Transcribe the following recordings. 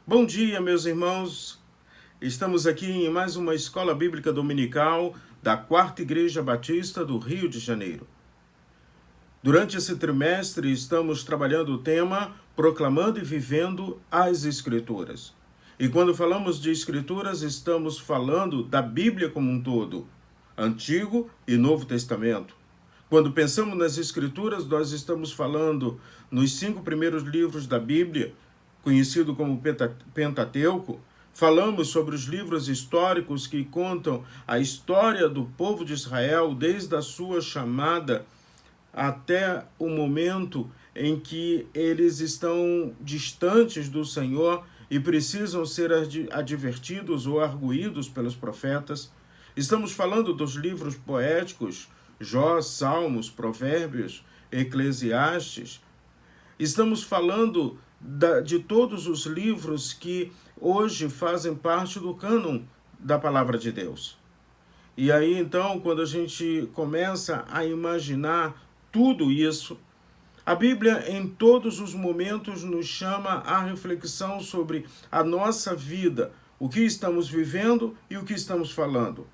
Bom dia, meus irmãos. Estamos aqui em mais uma escola bíblica dominical da Quarta Igreja Batista do Rio de Janeiro. Durante esse trimestre, estamos trabalhando o tema Proclamando e Vivendo as Escrituras. E quando falamos de Escrituras, estamos falando da Bíblia como um todo, Antigo e Novo Testamento. Quando pensamos nas Escrituras, nós estamos falando nos 5 primeiros livros da Bíblia, conhecido como Pentateuco. Falamos sobre os livros históricos que contam a história do povo de Israel desde a sua chamada até o momento em que eles estão distantes do Senhor e precisam ser advertidos ou arguídos pelos profetas. Estamos falando dos livros poéticos, Jó, Salmos, Provérbios, Eclesiastes. Estamos falando de todos os livros que hoje fazem parte do cânon da Palavra de Deus. E aí, então, quando a gente começa a imaginar tudo isso, a Bíblia, em todos os momentos, nos chama à reflexão sobre a nossa vida, o que estamos vivendo e o que estamos falando.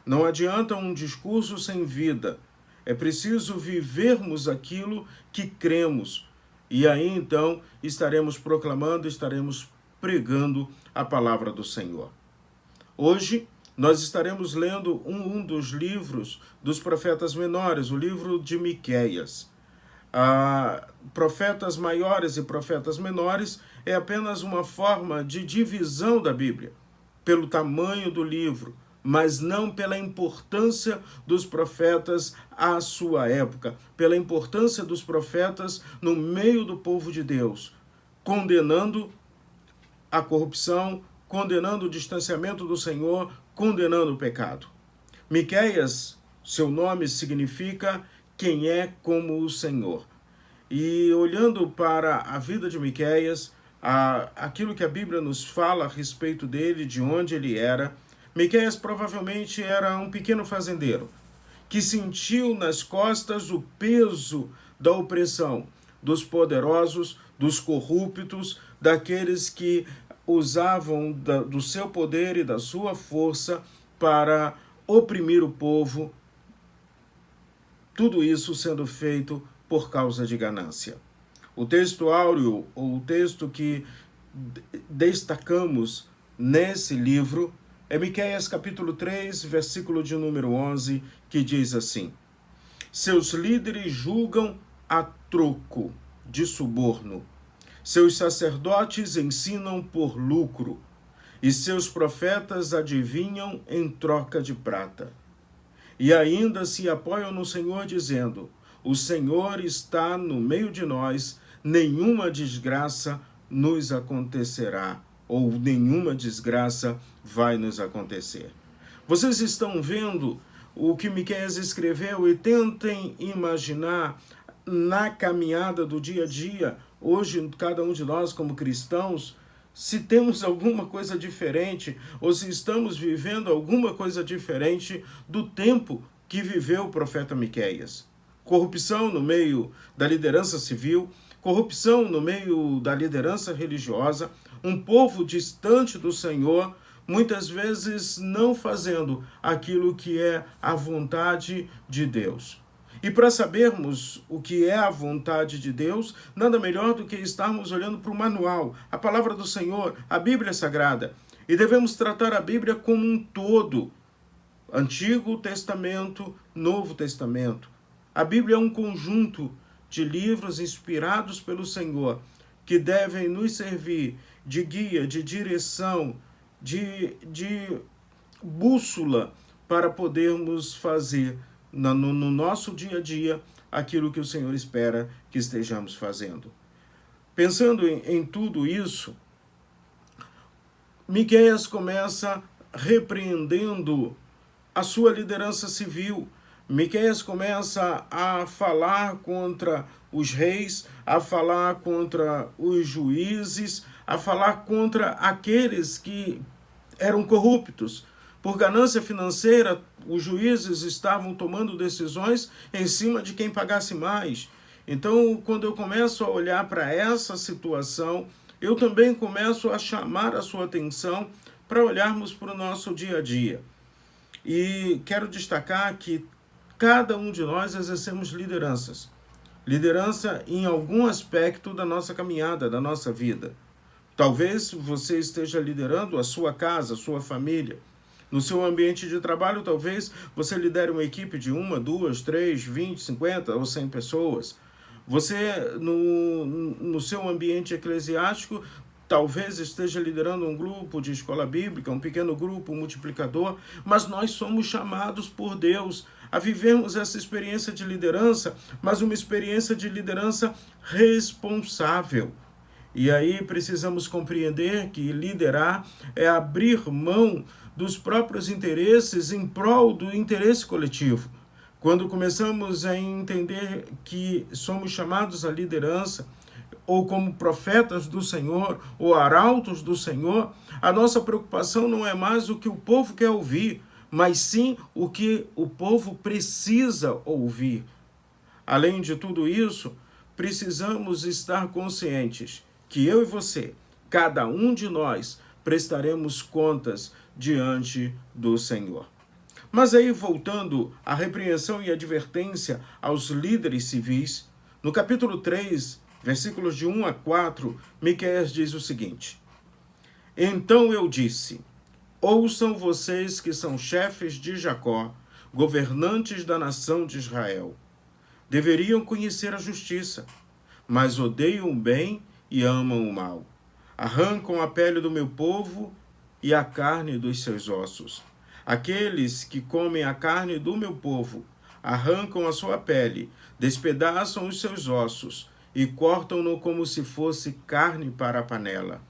Não adianta um discurso sem vida. É preciso vivermos aquilo que cremos. E aí, então, estaremos proclamando, estaremos pregando a palavra do Senhor. Hoje, nós estaremos lendo um dos livros dos profetas menores, o livro de Miqueias. Profetas maiores e profetas menores é apenas uma forma de divisão da Bíblia, pelo tamanho do livro, mas não pela importância dos profetas à sua época, pela importância dos profetas no meio do povo de Deus, condenando a corrupção, condenando o distanciamento do Senhor, condenando o pecado. Miqueias, seu nome significa quem é como o Senhor. E olhando para a vida de Miqueias, aquilo que a Bíblia nos fala a respeito dele, de onde ele era, Miqueias provavelmente era um pequeno fazendeiro que sentiu nas costas o peso da opressão dos poderosos, dos corruptos, daqueles que usavam do seu poder e da sua força para oprimir o povo, tudo isso sendo feito por causa de ganância. O texto áureo, ou o texto que destacamos nesse livro, é Miqueias capítulo 3, versículo de número 11, que diz assim: seus líderes julgam a troco de suborno, seus sacerdotes ensinam por lucro, e seus profetas adivinham em troca de prata. E ainda se apoiam no Senhor, dizendo: o Senhor está no meio de nós, nenhuma desgraça nos acontecerá, ou nenhuma desgraça vai nos acontecer. Vocês estão vendo o que Miqueias escreveu e tentem imaginar na caminhada do dia a dia, hoje cada um de nós como cristãos, se temos alguma coisa diferente ou se estamos vivendo alguma coisa diferente do tempo que viveu o profeta Miqueias. Corrupção no meio da liderança civil, corrupção no meio da liderança religiosa, um povo distante do Senhor, muitas vezes não fazendo aquilo que é a vontade de Deus. E para sabermos o que é a vontade de Deus, nada melhor do que estarmos olhando para o manual, a palavra do Senhor, a Bíblia Sagrada. E devemos tratar a Bíblia como um todo, Antigo Testamento, Novo Testamento. A Bíblia é um conjunto de livros inspirados pelo Senhor, que devem nos servir de guia, de direção, de bússola para podermos fazer no nosso dia a dia aquilo que o Senhor espera que estejamos fazendo. Pensando em tudo isso, Miqueias começa repreendendo a sua liderança civil. Miqueias começa a falar contra os reis, a falar contra os juízes, a falar contra aqueles que eram corruptos. Por ganância financeira, os juízes estavam tomando decisões em cima de quem pagasse mais. Então, quando eu começo a olhar para essa situação, eu também começo a chamar a sua atenção para olharmos para o nosso dia a dia. E quero destacar que cada um de nós exercemos lideranças. Liderança em algum aspecto da nossa caminhada, da nossa vida. Talvez você esteja liderando a sua casa, a sua família. No seu ambiente de trabalho, talvez você lidere uma equipe de 1, 2, 3, 20, 50 ou 100 pessoas. Você, no seu ambiente eclesiástico, talvez esteja liderando um grupo de escola bíblica, um pequeno grupo, um multiplicador, mas nós somos chamados por Deus a vivermos essa experiência de liderança, mas uma experiência de liderança responsável. E aí precisamos compreender que liderar é abrir mão dos próprios interesses em prol do interesse coletivo. Quando começamos a entender que somos chamados à liderança, ou como profetas do Senhor, ou arautos do Senhor, a nossa preocupação não é mais o que o povo quer ouvir, mas sim o que o povo precisa ouvir. Além de tudo isso, precisamos estar conscientes que eu e você, cada um de nós, prestaremos contas diante do Senhor. Mas aí, voltando à repreensão e advertência aos líderes civis, no capítulo 3, versículos de 1 a 4, Miqueias diz o seguinte: Então eu disse, ouçam vocês que são chefes de Jacó, governantes da nação de Israel. Deveriam conhecer a justiça, mas odeiam o bem e amam o mal. Arrancam a pele do meu povo e a carne dos seus ossos. Aqueles que comem a carne do meu povo arrancam a sua pele, despedaçam os seus ossos e cortam-no como se fosse carne para a panela.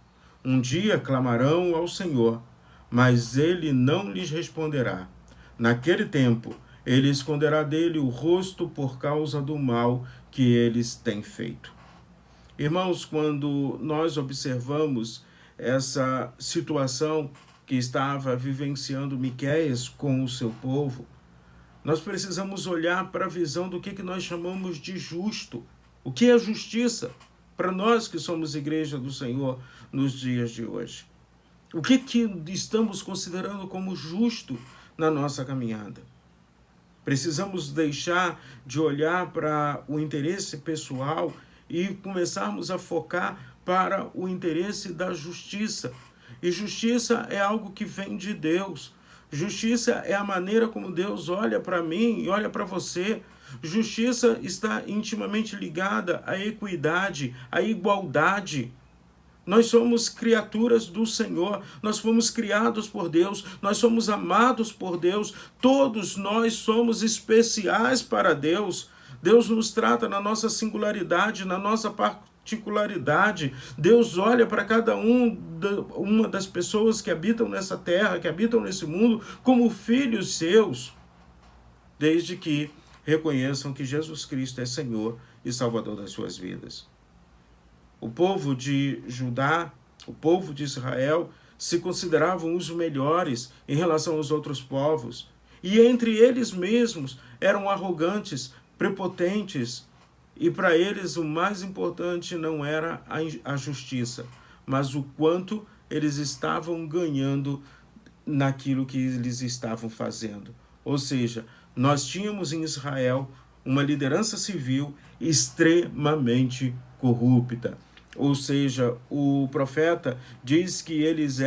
Um dia clamarão ao Senhor, mas ele não lhes responderá. Naquele tempo, ele esconderá dele o rosto por causa do mal que eles têm feito. Irmãos, quando nós observamos essa situação que estava vivenciando Miqueias com o seu povo, nós precisamos olhar para a visão do que nós chamamos de justo. O que é justiça para nós que somos igreja do Senhor nos dias de hoje? O que estamos considerando como justo na nossa caminhada? Precisamos deixar de olhar para o interesse pessoal e começarmos a focar para o interesse da justiça. E justiça é algo que vem de Deus. Justiça é a maneira como Deus olha para mim e olha para você. Justiça está intimamente ligada à equidade, à igualdade. Nós somos criaturas do Senhor, nós fomos criados por Deus, nós somos amados por Deus, todos nós somos especiais para Deus. Deus nos trata na nossa singularidade, na nossa particularidade. Deus olha para cada uma das pessoas que habitam nessa terra, que habitam nesse mundo, como filhos seus, desde que reconheçam que Jesus Cristo é Senhor e Salvador das suas vidas. O povo de Judá, o povo de Israel, se consideravam os melhores em relação aos outros povos. E entre eles mesmos eram arrogantes, prepotentes. E para eles o mais importante não era a justiça, mas o quanto eles estavam ganhando naquilo que eles estavam fazendo. Ou seja, nós tínhamos em Israel uma liderança civil extremamente corrupta. Ou seja, o profeta diz que eles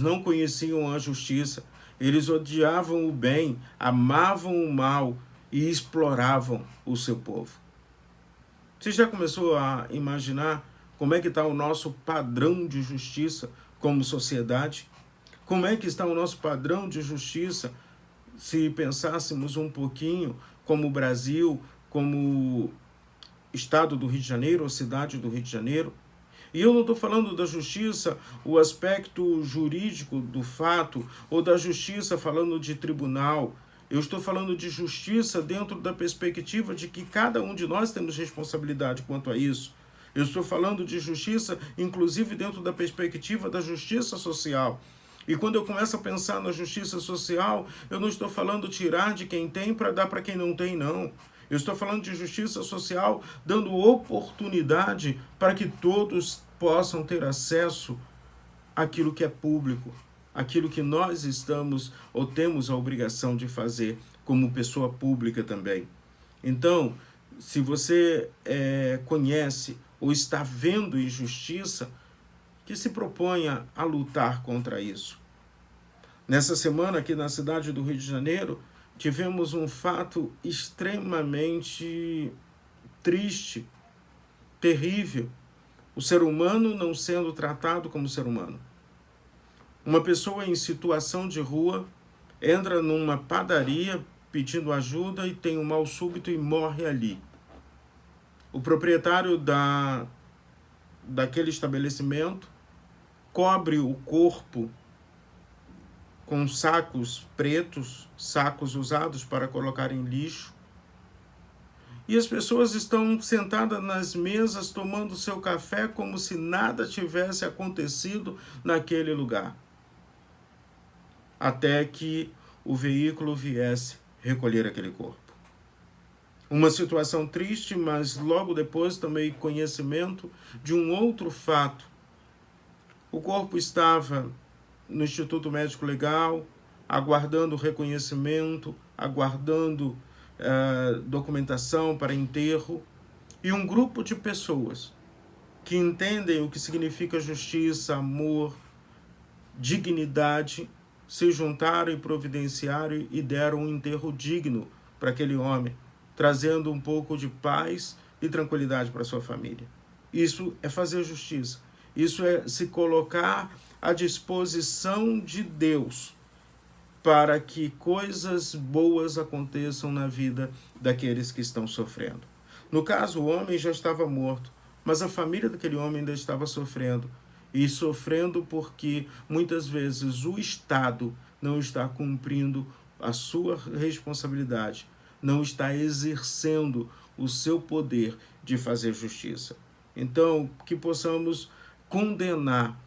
não conheciam a justiça, eles odiavam o bem, amavam o mal e exploravam o seu povo. Você já começou a imaginar como é que está o nosso padrão de justiça como sociedade? Como é que está o nosso padrão de justiça se pensássemos um pouquinho como o Brasil, como Estado do Rio de Janeiro, ou cidade do Rio de Janeiro? E eu não estou falando da justiça, o aspecto jurídico do fato, ou da justiça falando de tribunal. Eu estou falando de justiça dentro da perspectiva de que cada um de nós temos responsabilidade quanto a isso. Eu estou falando de justiça, inclusive dentro da perspectiva da justiça social. E quando eu começo a pensar na justiça social, eu não estou falando tirar de quem tem para dar para quem não tem, não. Eu estou falando de justiça social, dando oportunidade para que todos possam ter acesso àquilo que é público, aquilo que nós estamos ou temos a obrigação de fazer como pessoa pública também. Então, se você conhece ou está vendo injustiça, que se proponha a lutar contra isso. Nessa semana, aqui na cidade do Rio de Janeiro, tivemos um fato extremamente triste, terrível. O ser humano não sendo tratado como ser humano. Uma pessoa em situação de rua entra numa padaria pedindo ajuda e tem um mal súbito e morre ali. O proprietário daquele estabelecimento cobre o corpo com sacos pretos, sacos usados para colocar em lixo. E as pessoas estão sentadas nas mesas tomando seu café como se nada tivesse acontecido naquele lugar. Até que o veículo viesse recolher aquele corpo. Uma situação triste, mas logo depois tomei conhecimento de um outro fato. O corpo estava no Instituto Médico Legal, aguardando reconhecimento, aguardando documentação para enterro, e um grupo de pessoas que entendem o que significa justiça, amor, dignidade, se juntaram e providenciaram e deram um enterro digno para aquele homem, trazendo um pouco de paz e tranquilidade para sua família. Isso é fazer justiça. Isso é se colocar à disposição de Deus para que coisas boas aconteçam na vida daqueles que estão sofrendo. No caso, o homem já estava morto, mas a família daquele homem ainda estava sofrendo. E sofrendo porque muitas vezes o Estado não está cumprindo a sua responsabilidade, não está exercendo o seu poder de fazer justiça. Então, que possamos condenar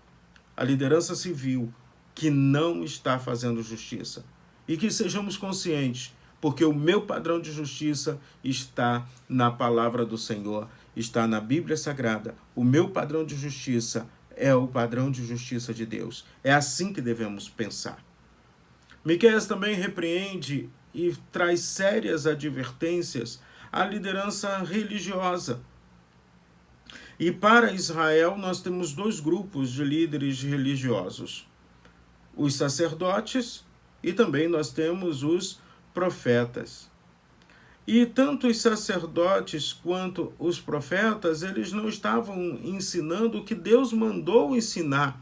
a liderança civil que não está fazendo justiça. E que sejamos conscientes, porque o meu padrão de justiça está na palavra do Senhor, está na Bíblia Sagrada. O meu padrão de justiça é o padrão de justiça de Deus. É assim que devemos pensar. Miqueias também repreende e traz sérias advertências à liderança religiosa. E para Israel nós temos dois grupos de líderes religiosos. Os sacerdotes e também nós temos os profetas. E tanto os sacerdotes quanto os profetas, eles não estavam ensinando o que Deus mandou ensinar.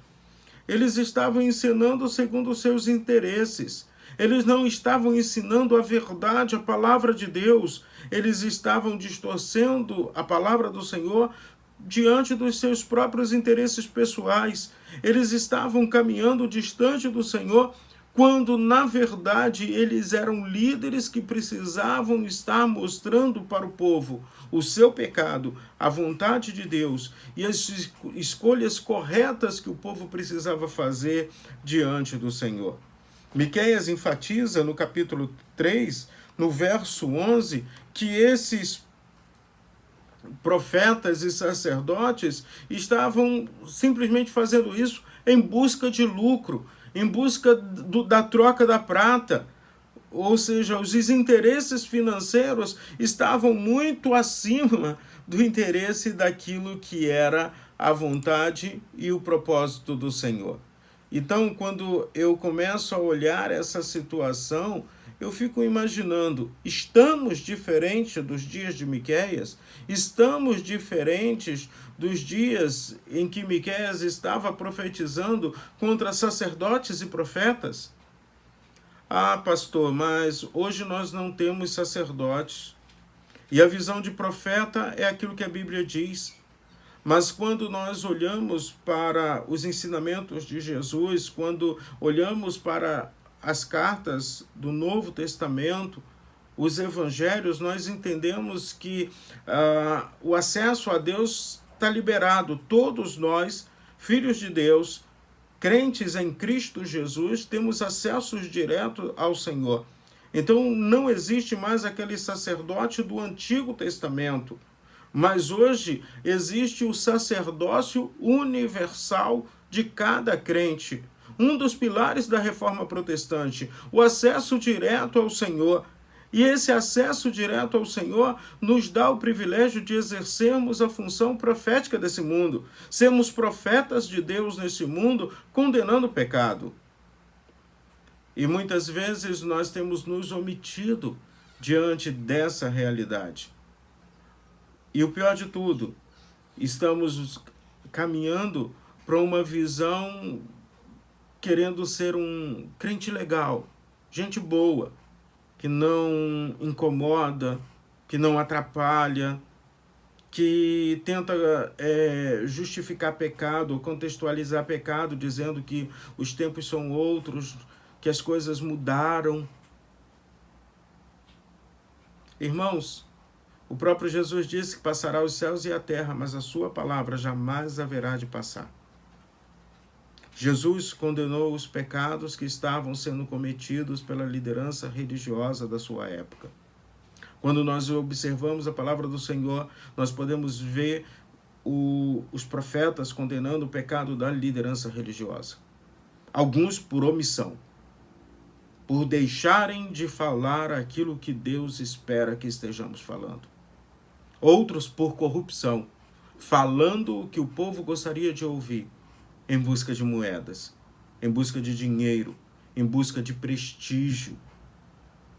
Eles estavam ensinando segundo os seus interesses. Eles não estavam ensinando a verdade, a palavra de Deus. Eles estavam distorcendo a palavra do Senhor diante dos seus próprios interesses pessoais. Eles estavam caminhando distante do Senhor, quando, na verdade, eles eram líderes que precisavam estar mostrando para o povo o seu pecado, a vontade de Deus e as escolhas corretas que o povo precisava fazer diante do Senhor. Miqueias enfatiza no capítulo 3, no verso 11, que esses profetas e sacerdotes estavam simplesmente fazendo isso em busca de lucro, em busca da troca da prata. Ou seja, os interesses financeiros estavam muito acima do interesse daquilo que era a vontade e o propósito do Senhor. Então, quando eu começo a olhar essa situação, eu fico imaginando, estamos diferentes dos dias de Miqueias? Estamos diferentes dos dias em que Miqueias estava profetizando contra sacerdotes e profetas? Ah, pastor, mas hoje nós não temos sacerdotes. E a visão de profeta é aquilo que a Bíblia diz. Mas quando nós olhamos para os ensinamentos de Jesus, quando olhamos para as cartas do Novo Testamento, os evangelhos, nós entendemos que o acesso a Deus está liberado. Todos nós, filhos de Deus, crentes em Cristo Jesus, temos acesso direto ao Senhor. Então não existe mais aquele sacerdote do Antigo Testamento, mas hoje existe o sacerdócio universal de cada crente. Um dos pilares da reforma protestante, o acesso direto ao Senhor. E esse acesso direto ao Senhor nos dá o privilégio de exercermos a função profética desse mundo, sermos profetas de Deus nesse mundo, condenando o pecado. E muitas vezes nós temos nos omitido diante dessa realidade. E o pior de tudo, estamos caminhando para uma visão querendo ser um crente legal, gente boa, que não incomoda, que não atrapalha, que tenta justificar pecado ou contextualizar pecado, dizendo que os tempos são outros, que as coisas mudaram. Irmãos, o próprio Jesus disse que passará os céus e a terra, mas a sua palavra jamais haverá de passar. Jesus condenou os pecados que estavam sendo cometidos pela liderança religiosa da sua época. Quando nós observamos a palavra do Senhor, nós podemos ver os profetas condenando o pecado da liderança religiosa. Alguns por omissão, por deixarem de falar aquilo que Deus espera que estejamos falando. Outros por corrupção, falando o que o povo gostaria de ouvir, em busca de moedas, em busca de dinheiro, em busca de prestígio.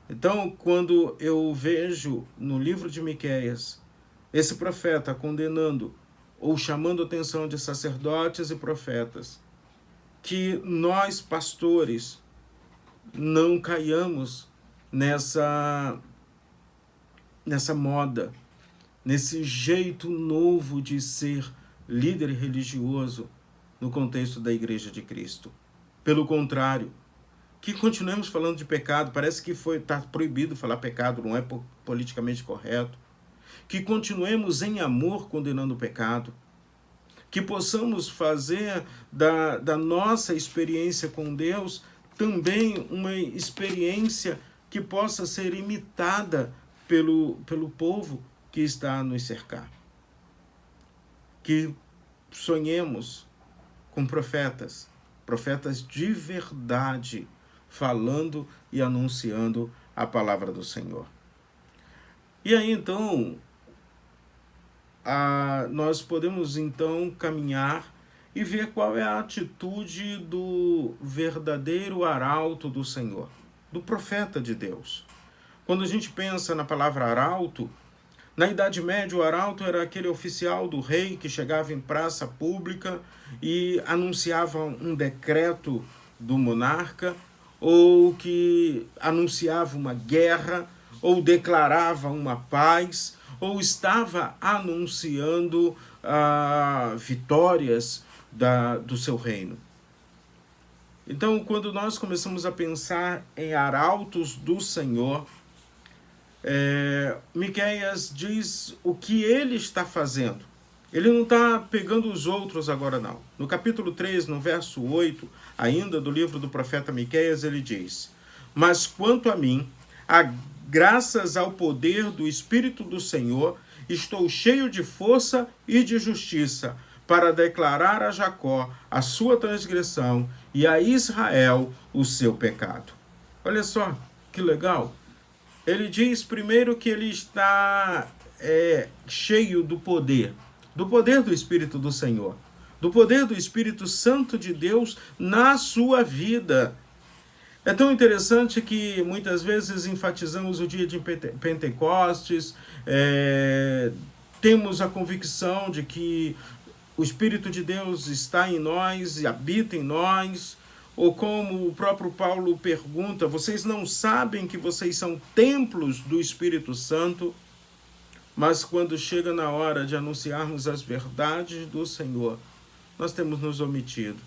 Então, quando eu vejo no livro de Miqueias esse profeta condenando ou chamando a atenção de sacerdotes e profetas, que nós, pastores, não caiamos nessa moda, nesse jeito novo de ser líder religioso no contexto da Igreja de Cristo. Pelo contrário, que continuemos falando de pecado, parece que está proibido falar pecado, não é politicamente correto. Que continuemos em amor condenando o pecado. Que possamos fazer da nossa experiência com Deus também uma experiência que possa ser imitada pelo povo que está a nos cercar. Que sonhemos com profetas de verdade, falando e anunciando a palavra do Senhor. E aí então, nós podemos então caminhar e ver qual é a atitude do verdadeiro arauto do Senhor, do profeta de Deus. Quando a gente pensa na palavra arauto, na Idade Média, o arauto era aquele oficial do rei que chegava em praça pública e anunciava um decreto do monarca, ou que anunciava uma guerra, ou declarava uma paz, ou estava anunciando vitórias do seu reino. Então, quando nós começamos a pensar em arautos do Senhor, Miqueias diz o que ele está fazendo. Ele não está pegando os outros agora, não. No capítulo 3, no verso 8, ainda do livro do profeta Miqueias, ele diz: mas quanto a mim, graças ao poder do Espírito do Senhor, estou cheio de força e de justiça, para declarar a Jacó a sua transgressão e a Israel o seu pecado. Olha só, que legal. Ele diz primeiro que ele está cheio do poder do Espírito do Senhor, do poder do Espírito Santo de Deus na sua vida. É tão interessante que muitas vezes enfatizamos o dia de Pentecostes, temos a convicção de que o Espírito de Deus está em nós e habita em nós, ou como o próprio Paulo pergunta, vocês não sabem que vocês são templos do Espírito Santo? Mas quando chega na hora de anunciarmos as verdades do Senhor, nós temos nos omitido.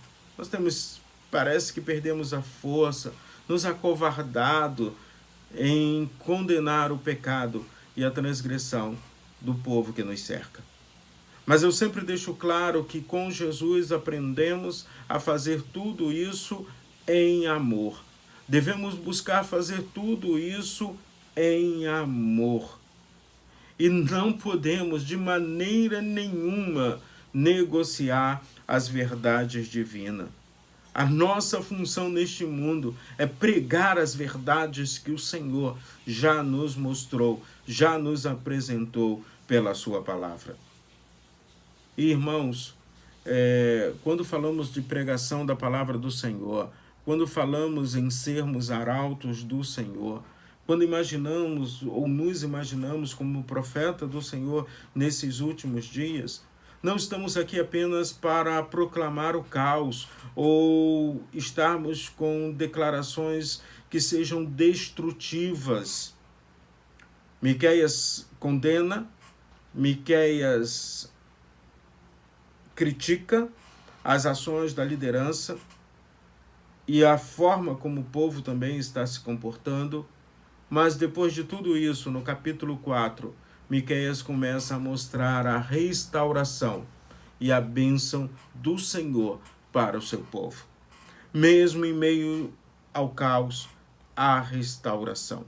Parece que perdemos a força, nos acovardado em condenar o pecado e a transgressão do povo que nos cerca. Mas eu sempre deixo claro que com Jesus aprendemos a fazer tudo isso em amor. devemos buscar fazer tudo isso em amor. E não podemos, de maneira nenhuma, negociar as verdades divinas. A nossa função neste mundo é pregar as verdades que o Senhor já nos mostrou, já nos apresentou pela sua palavra. E, irmãos, quando falamos de pregação da palavra do Senhor, quando falamos em sermos arautos do Senhor, quando imaginamos ou nos imaginamos como profeta do Senhor nesses últimos dias, não estamos aqui apenas para proclamar o caos ou estarmos com declarações que sejam destrutivas. Miqueias condena, Miqueias critica as ações da liderança e a forma como o povo também está se comportando. Mas depois de tudo isso, no capítulo 4, Miqueias começa a mostrar a restauração e a bênção do Senhor para o seu povo. Mesmo em meio ao caos, há restauração.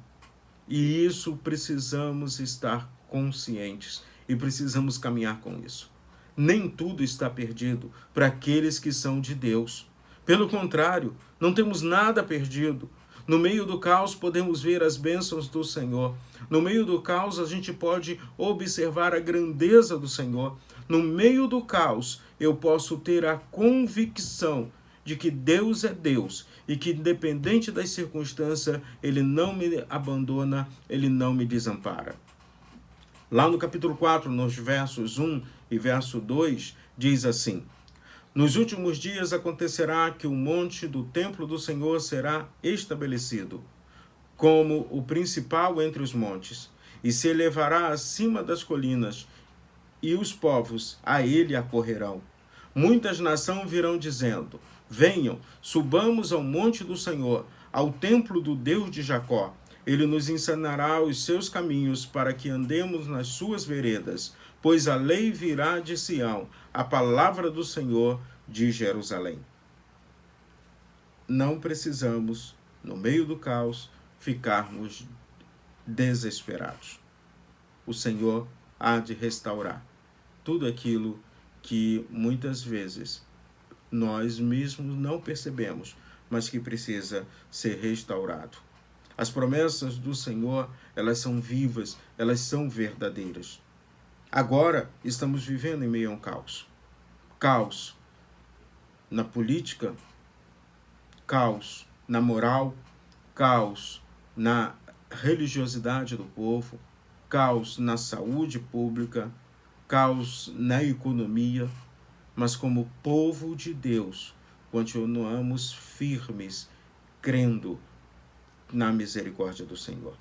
E isso precisamos estar conscientes e precisamos caminhar com isso. Nem tudo está perdido para aqueles que são de Deus. Pelo contrário, não temos nada perdido. No meio do caos podemos ver as bênçãos do Senhor. No meio do caos a gente pode observar a grandeza do Senhor. No meio do caos eu posso ter a convicção de que Deus é Deus e que, independente das circunstâncias, Ele não me abandona, Ele não me desampara. Lá no capítulo 4, nos versos 1 e verso 2, diz assim: nos últimos dias acontecerá que o monte do templo do Senhor será estabelecido como o principal entre os montes, e se elevará acima das colinas, e os povos a ele acorrerão. Muitas nações virão dizendo: venham, subamos ao monte do Senhor, ao templo do Deus de Jacó. Ele nos ensinará os seus caminhos para que andemos nas suas veredas, pois a lei virá de Sião, a palavra do Senhor de Jerusalém. Não precisamos, no meio do caos, ficarmos desesperados. O Senhor há de restaurar tudo aquilo que muitas vezes nós mesmos não percebemos, mas que precisa ser restaurado. As promessas do Senhor, elas são vivas, elas são verdadeiras. Agora estamos vivendo em meio a um caos. Caos na política, caos na moral, caos na religiosidade do povo, caos na saúde pública, caos na economia, mas como povo de Deus, continuamos firmes, crendo na misericórdia do Senhor.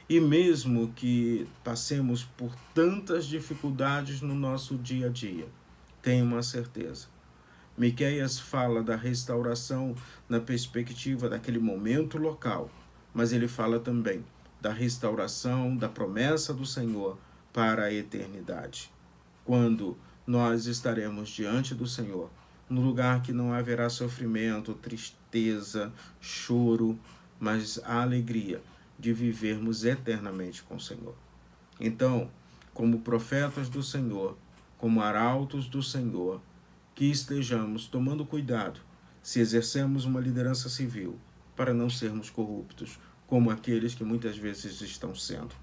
E mesmo que passemos por tantas dificuldades no nosso dia a dia, tenha uma certeza. Miqueias fala da restauração na perspectiva daquele momento local, mas ele fala também da restauração da promessa do Senhor para a eternidade. Quando nós estaremos diante do Senhor, num lugar que não haverá sofrimento, tristeza, choro, mas a alegria de vivermos eternamente com o Senhor. Então, como profetas do Senhor, como arautos do Senhor, que estejamos tomando cuidado se exercemos uma liderança civil para não sermos corruptos, como aqueles que muitas vezes estão sendo.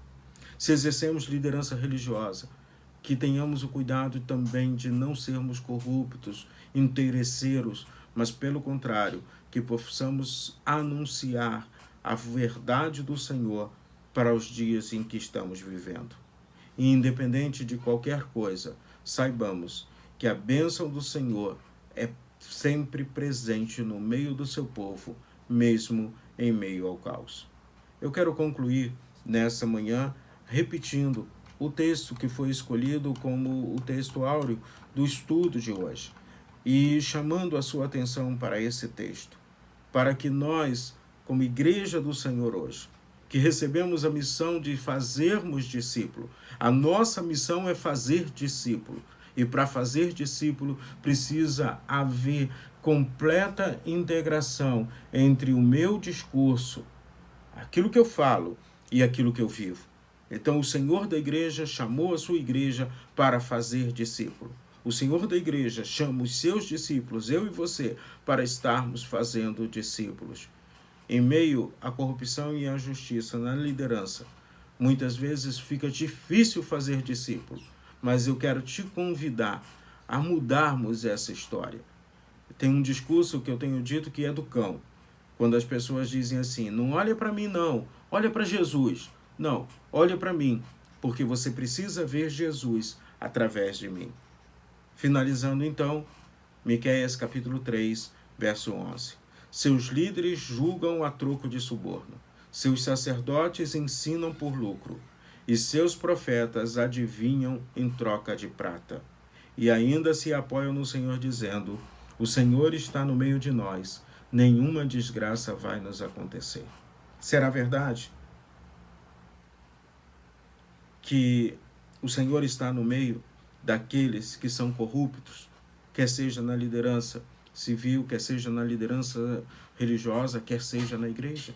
Se exercemos liderança religiosa, que tenhamos o cuidado também de não sermos corruptos, interesseiros, mas pelo contrário, que possamos anunciar a verdade do Senhor para os dias em que estamos vivendo. E independente de qualquer coisa, saibamos que a bênção do Senhor é sempre presente no meio do seu povo, mesmo em meio ao caos. Eu quero concluir nessa manhã repetindo o texto que foi escolhido como o texto áureo do estudo de hoje e chamando a sua atenção para esse texto, para que nós, como igreja do Senhor hoje, que recebemos a missão de fazermos discípulo, a nossa missão é fazer discípulo, E para fazer discípulo, precisa haver completa integração entre o meu discurso, aquilo que eu falo, e aquilo que eu vivo. Então, o Senhor da igreja chamou a sua igreja para fazer discípulo. O Senhor da igreja chama os seus discípulos, eu e você, para estarmos fazendo discípulos. Em meio à corrupção e à injustiça na liderança, muitas vezes fica difícil fazer discípulo, mas eu quero te convidar a mudarmos essa história. Tem um discurso que eu tenho dito que é do cão, quando as pessoas dizem assim, não olha para mim não, olha para Jesus. Não, olha para mim, porque você precisa ver Jesus através de mim. Finalizando então, Miqueias capítulo 3, verso 11. Seus líderes julgam a troco de suborno, seus sacerdotes ensinam por lucro, e seus profetas adivinham em troca de prata. E ainda se apoiam no Senhor dizendo, o Senhor está no meio de nós, nenhuma desgraça vai nos acontecer. Será verdade que o Senhor está no meio daqueles que são corruptos, quer seja na liderança civil, quer seja na liderança religiosa, quer seja na igreja?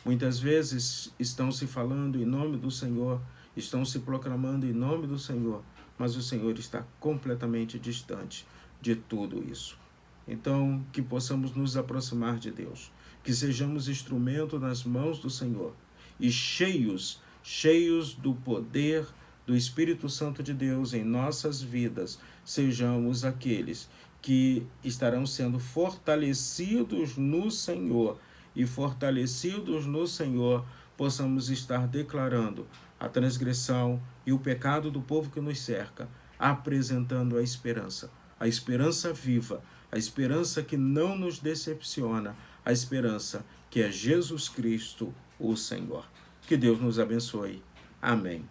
Muitas vezes estão se falando em nome do Senhor, estão se proclamando em nome do Senhor, mas o Senhor está completamente distante de tudo isso. Então, que possamos nos aproximar de Deus, que sejamos instrumento nas mãos do Senhor e cheios do poder do Espírito Santo de Deus em nossas vidas, sejamos aqueles que estarão sendo fortalecidos no Senhor e fortalecidos no Senhor, possamos estar declarando a transgressão e o pecado do povo que nos cerca, apresentando a esperança viva, a esperança que não nos decepciona, a esperança que é Jesus Cristo, o Senhor. Que Deus nos abençoe. Amém.